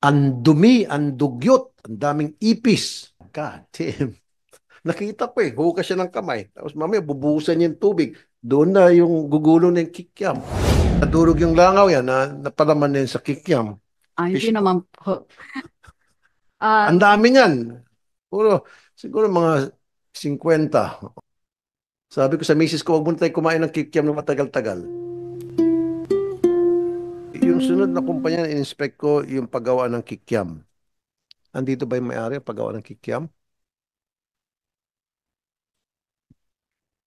Ang dumi, ang dugyot, ang daming ipis. God damn. Nakita ko hugas siya ng kamay. Tapos mamaya bubuhusan niya yung tubig. Doon na yung gugulo ng kikiam. Nadurog yung langaw yan, napalaman na yun sa kikiam. Hindi Fish. naman po. Ah, Ang dami niyan. Siguro mga 50. Sabi ko sa misis ko, huwag muna tayo kumain ng kikiam na matagal-tagal. Yung sunod na kumpanya na in-inspect ko, yung paggawa ng kikiam. Andito ba yung may-ari ang paggawa ng kikiam?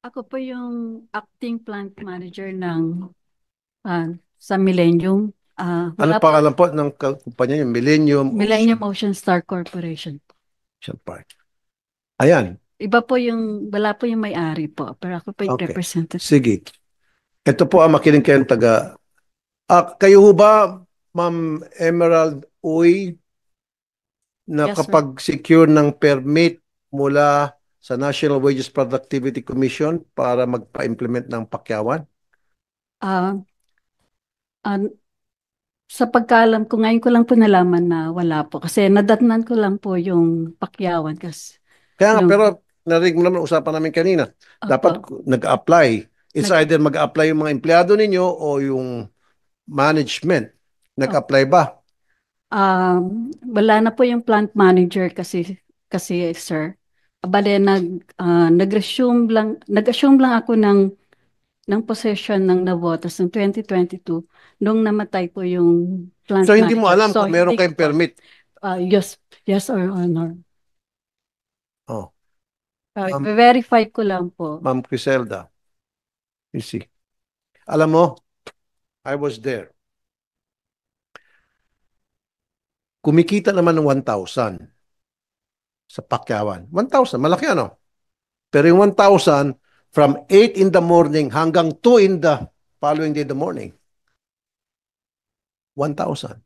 ako po yung acting plant manager ng ah, sa Millennium. Ano Wala po, pangalan po ng kumpanya yung Millennium Millennium Ocean Star Corporation. Ocean Park? Ayan. Iba po yung, wala po yung may-ari po, pero ako po yung Okay. representative. Sige. Ito po ang makinig kayong taga. Kayo ho ba, Ma'am Emerald Uy, Yes, sir. nakapag-secure ng permit mula sa National Wages Productivity Commission para magpa-implement ng pakyawan? Ah, ah, sa pagkaalam ko, ngayon ko lang po nalaman na wala po. Kasi nadatnan ko lang po yung pakyawan. Kasi Kaya nga, yung, pero narinig mo naman usapan namin kanina. opo, Dapat nag-apply. It's nag, either mag-apply yung mga empleyado ninyo o yung management. op- Nag-apply ba? wala na po yung plant manager kasi sir. Bale, nag-assume lang ako ng possession ng Navotas noong 2022 nung namatay po yung plant So, hindi mo manager. alam So, kung meron hindi ko kayong po. permit. Yes, yes, Your Honor. Oh, Ma'am, Verify ko lang po. Ma'am Criselda, you see. Alam mo, I was there. Kumikita naman ng 1,000 sa Pakyawan. 1,000, malaki ano? Pero yung 1,000, from 8 in the morning hanggang 2 in the following day in the morning, 1,000.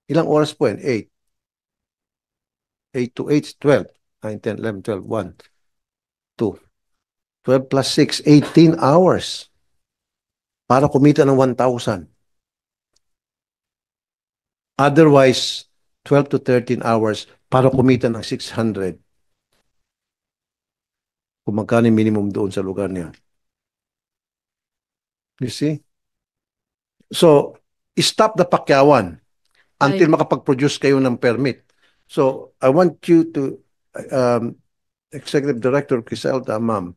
Ilang oras po yun? 8. 8 to 8, 12. 9, 10, 11, 12, 1, 2. 12 plus 6, 18 hours para kumita ng 1,000. Otherwise, 12 to 13 hours para kumita ng 600 kung magkano yung minimum doon sa lugar niya. You see? So, stop the pakyawan until Ay, makapag-produce kayo ng permit. So, I want you to, um, Executive Director Criselda, ma'am,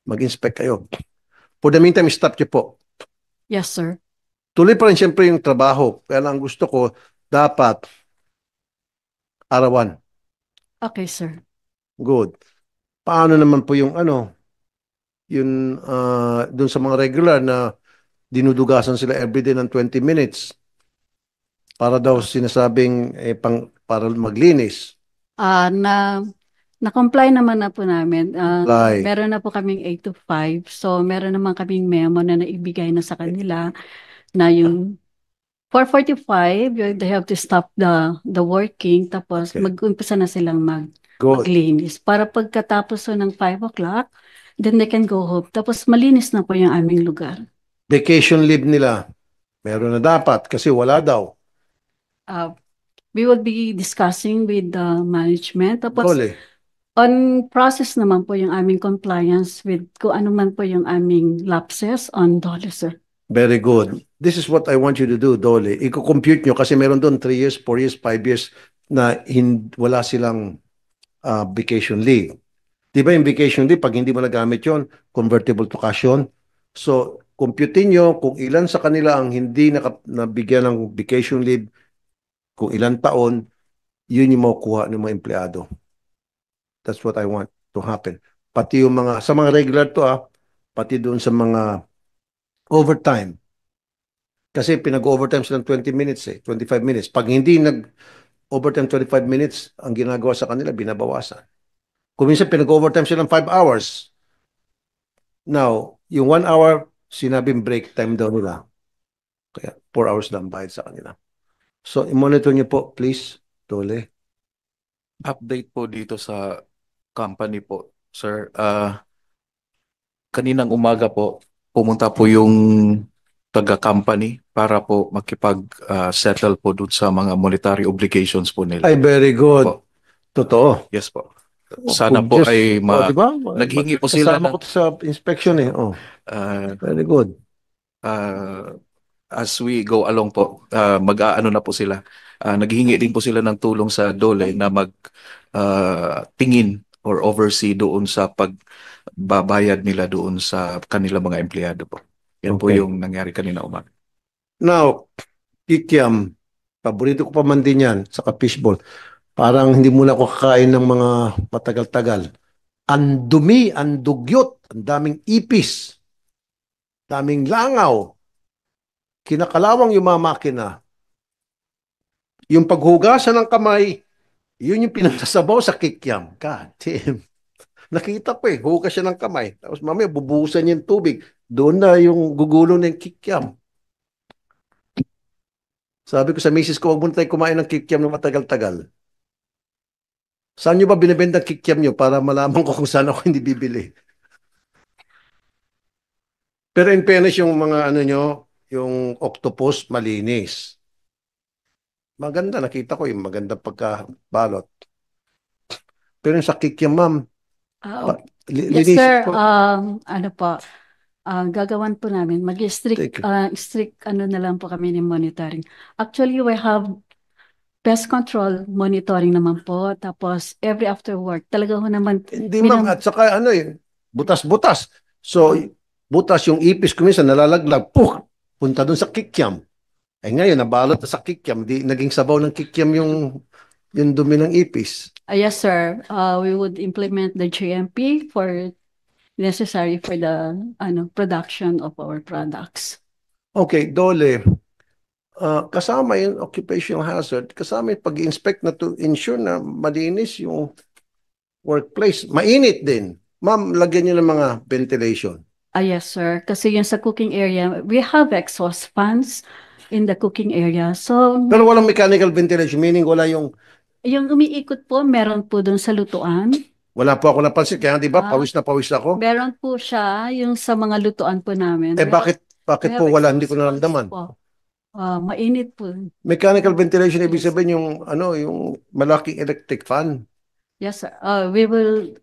mag-inspect kayo. For the meantime, stop niyo po. yes, sir. Tuloy pa rin siyempre yung trabaho. Kaya lang gusto ko, dapat arawan. Okay, sir. Good. Paano naman po yung yung dun sa mga regular na dinudugasan sila everyday ng 20 minutes para daw Ah, sinasabing para maglinis. na-comply naman na po namin. Apply. Meron na po kaming 8 to 5. So, meron naman kaming memo na naibigay na sa kanila na yung 4:45, they have to stop the working. Tapos, Okay. mag-umpisa na silang Good. maglinis. Para pagkatapos so ng 5 o'clock, then they can go home. Tapos, malinis na po yung aming lugar. Vacation leave nila. Meron na dapat kasi wala daw. Uh, we will be discussing with the management. Tapos, Dole. on process naman po yung aming compliance with kung ano man po yung aming lapses on DOLE, sir. Very good. This is what I want you to do, Dole. Iko-compute nyo kasi meron doon 3 years, 4 years, 5 years na wala silang vacation leave. Di ba yung vacation leave, pag hindi mo nagamit yon, convertible to cash yun. So, compute nyo kung ilan sa kanila ang hindi nabigyan ng vacation leave, kung ilan taon, yun yung makukuha ng mga empleyado. That's what I want to happen. Pati yung sa mga regular to pati doon sa mga overtime. Kasi pinag-overtime silang 20 minutes 25 minutes. Pag hindi nag-overtime 25 minutes, ang ginagawa sa kanila, binabawasan. Kung minsan pinag-overtime silang 5 hours, now, yung 1 hour, sinabing break time daw nila. Kaya 4 hours lang bayad sa kanila. So, i-monitor niyo po, please, Dole. Update po dito sa company po, sir. Kaninang umaga po, pumunta po yung taga-company para po makipag-settle po dun sa mga monetary obligations po nila. Ay, very good. Po. Totoo. Yes po. Oh, Sana good po just, ay di ba? naghingi po sila Kasama ng ko to sa inspection eh. Oh, ah, very good. ah, as we go along po, mag-aano na po sila. Naghihingi din po sila ng tulong sa DOLE na tingin or oversee doon sa pagbabayad nila doon sa kanila mga empleyado po. Yan po Okay. yung nangyari kanina umaga. Now, kikiam, paborito ko pa man din yan, saka fishball. Parang hindi muna ako kakain ng mga matagal-tagal. Ang dumi, ang dugyot, ang daming ipis, daming langaw, kinakalawang yung mga makina. Yung paghugasan ng kamay, yun yung pinagsasabaw sa kikiam. God damn. Nakita ko eh, hugas siya ng kamay. Tapos mamaya bubuhusan niya yung tubig. Doon na yung gugulo ng kikiam. Sabi ko sa misis ko, huwag muna tayo kumain ng kikiam na matagal-tagal. Saan nyo ba binibenta ang kikiam nyo para malaman ko kung saan ako hindi bibili? Pero in fairness, yung mga ano nyo, yung octopus, malinis. Maganda, nakita ko yung maganda pagkabalot. Pero yung sa kikiam, ma'am, Ah, pa- yes, linisin sir. ko. Ano po, gagawan po namin. Thank Mag-strict, you. strict ano na lang po kami ng monitoring. Actually, we have pest control monitoring naman po. Tapos, every after work, talaga ho naman, Hindi ma'am, at saka ano eh, butas-butas. So, butas yung ipis ko minsan nalalaglag, punta dun sa kikiam. Ay ngayon, nabalot na sa kikiam, di naging sabaw ng kikiam yung dumi ng ipis. yes, sir. We would implement the GMP for necessary for the production of our products. Okay, Dole, kasama yung occupational hazard, kasama yung pag-inspect na to ensure na malinis yung workplace. Mainit din. Ma'am, lagyan niyo ng mga ventilation. Yes, sir. Kasi yung sa cooking area, we have exhaust fans in the cooking area. So, Pero walang mechanical ventilation, meaning wala yung, yung umiikot po, meron po dun sa lutuan. wala po ako napansin. Kaya di ba, Ah, pawis na pawis ako. Meron po siya yung sa mga lutuan po namin. Eh bakit We po have wala, hindi ko exhaust fans naramdaman? po. Mainit po. Mechanical ventilation, ibig Yes. sabihin yung, ano, yung malaking electric fan. Yes, sir. We will,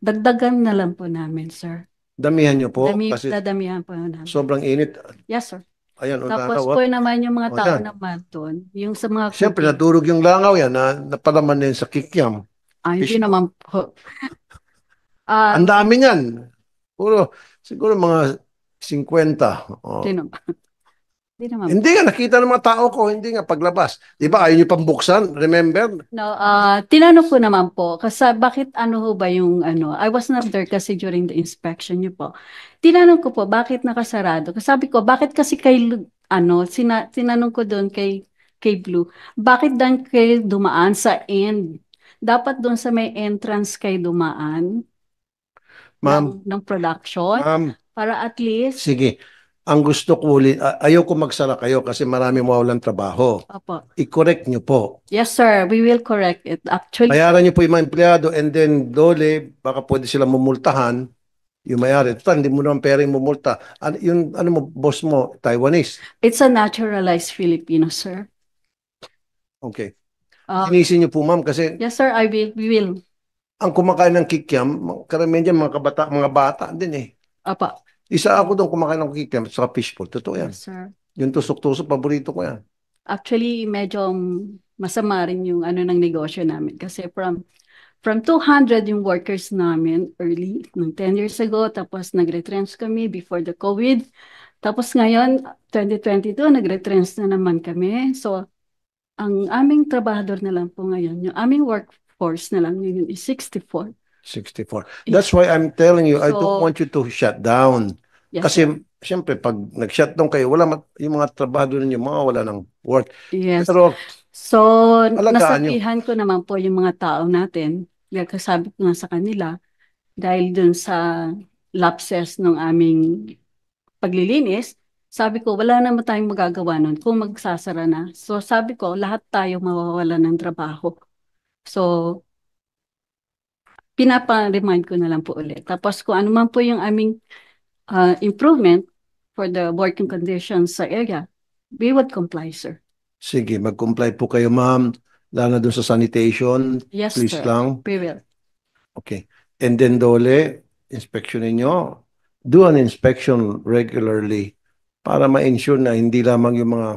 dagdagan na lang po namin, sir. Damihan niyo po, kasi Dadamihan po namin. sobrang init. Yes, sir. Ayan, Tapos unakaw. po naman yung mga O, tao yan. naman doon, yung sa mga Siyempre, cooking. nadurog yung langaw yan, napalaman din sa kikiam. Hindi fish- naman po. Ang dami niyan. Siguro mga 50. Oh. Hindi naman. Hindi naman. Hindi nga, nakita ng mga tao ko, hindi nga paglabas. Di ba, ayaw niyo pang buksan, remember? No, tinanong ko naman po, kasi bakit ano ho ba yung I was not there kasi during the inspection niyo po. Tinanong ko po, bakit nakasarado? Kasi sabi ko, bakit kasi tinanong ko doon kay Blue, bakit dan kayo dumaan sa end? Dapat doon sa may entrance kayo dumaan Ma'am, ng production ma'am, para at least, sige. Ang gusto ko ulit, ayaw ko magsara kayo kasi marami mawawalan trabaho. opo. I-correct niyo po. Yes, sir, we will correct it. Actually, Bayaran niyo po yung mga empleyado and then Dole, baka pwede sila mumultahan yung may-ari. Total, hindi mo naman pera yung mumulta. Ano mo, boss mo, Taiwanese. it's a naturalized Filipino, sir. Okay. Uh, Linisin niyo po ma'am kasi yes, sir, we will. ang kumakain ng kikiam, karamihan dyan mga bata din eh. Apa. Isa ako doon kumakain ng kikiam at saka fishball. Totoo yan. Yes, sir. Yung tusok-tusok, paborito ko yan. Actually, medyo masama rin yung ng negosyo namin. Kasi from 200 yung workers namin early, ng 10 years ago, tapos nag-retrench kami before the COVID. Tapos ngayon, 2022, nag-retrench na naman kami. So, ang aming trabahador na lang po ngayon, yung aming workforce na lang yun is 64. 64. That's why I'm telling you, I don't So, want you to shut down. yes, Kasi, sir. siyempre, pag nag-shutdown kayo, yung mga trabahador ninyo, wala ng work. Yes. Pero, So, alagaan nyo. nasabihan ko naman po yung mga tao natin. Kasabi ko nga sa kanila, dahil dun sa lapses ng aming paglilinis, sabi ko, wala naman tayong magagawa nun kung magsasara na. So, sabi ko, lahat tayo mawawala ng trabaho. So, pinapa-remind ko na lang po ulit. Tapos kung ano man po yung aming improvement, for the working conditions sa area, we would comply, sir. Sige, mag-comply po kayo, ma'am. Lalo na dun sa sanitation. Yes, Please sir. lang. We will. Okay. And then, Dole, inspection ninyo. Do an inspection regularly para ma-ensure na hindi lamang yung mga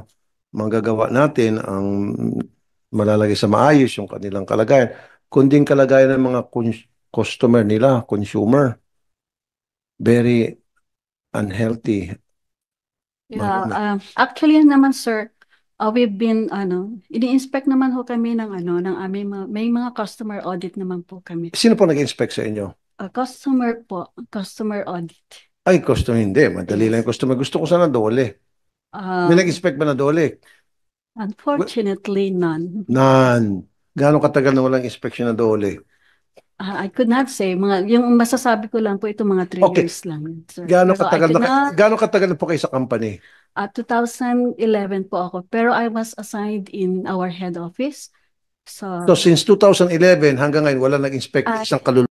manggagawa natin ang malalagay sa maayos yung kanilang kalagayan, kundi yung kalagayan ng mga customer nila, consumer. Very unhealthy. Yeah, actually naman, sir, we've been, ini-inspect naman ho kami ng, ng aming may mga customer audit naman po kami. Sino po nag-inspect sa inyo? Customer audit. Ay, customer hindi. Madali lang yung customer. Gusto ko sana Dole. May nag-inspect ba na Dole? Unfortunately, none. None. Gaano katagal na walang inspection na Dole? I could not say. Yung masasabi ko lang po, ito mga 3 Okay. years lang, sir. Gaano Pero I katagal could na, not- gaano katagal na po kayo sa company? 2011 po ako. Pero I was assigned in our head office. So since 2011 hanggang ngayon wala nag-inspect isang kaluluwa